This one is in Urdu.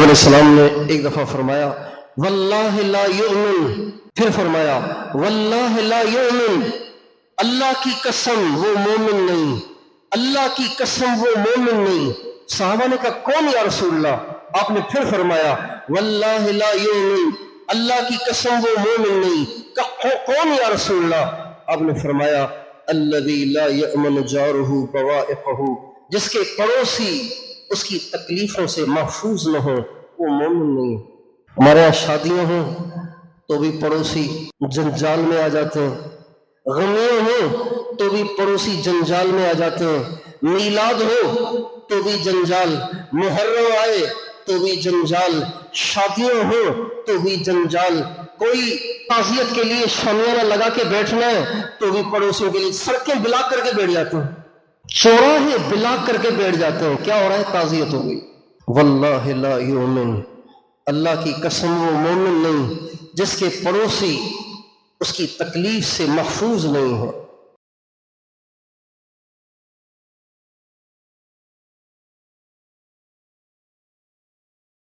علیہ السلام نے ایک دفعہ فرمایا واللہ لا یؤمن، پھر فرمایا واللہ لا یؤمن، اللہ کی قسم وہ مومن نہیں، اللہ کی قسم وہ مومن نہیں۔ صحابہ نے کہا کون یا رسول اللہ؟ آپ نے پھر فرمایا واللہ لا یؤمن، اللہ کی قسم وہ مومن نہیں۔ کہا کون یا رسول اللہ؟ آپ نے فرمایا الذی لا یأمن جارہ بوائقہ، جس کے پڑوسی اس کی تکلیفوں سے محفوظ نہ ہو وہ مومن نہیں۔ ہمارے یہاں شادیاں ہوں تو بھی پڑوسی جنجال میں آ جاتے ہیں، غمیاں ہوں تو بھی پڑوسی جنجال میں آ جاتے ہیں، میلاد ہو تو بھی جنجال، محرم آئے تو بھی جنجال، شادیاں ہوں تو بھی جنجال، کوئی تعزیت کے لیے شامیانہ لگا کے بیٹھنا ہے تو بھی پڑوسیوں کے لیے سڑکیں بلاک کر کے بیٹھ جاتے ہیں، چوراہے بلاک کر کے بیٹھ جاتے ہیں۔ کیا ہو رہا ہے؟ تعزیت ہو گئی۔ واللہ لا یؤمن، اللہ کی قسم وہ مومن نہیں جس کے پڑوسی اس کی تکلیف سے محفوظ نہیں ہو۔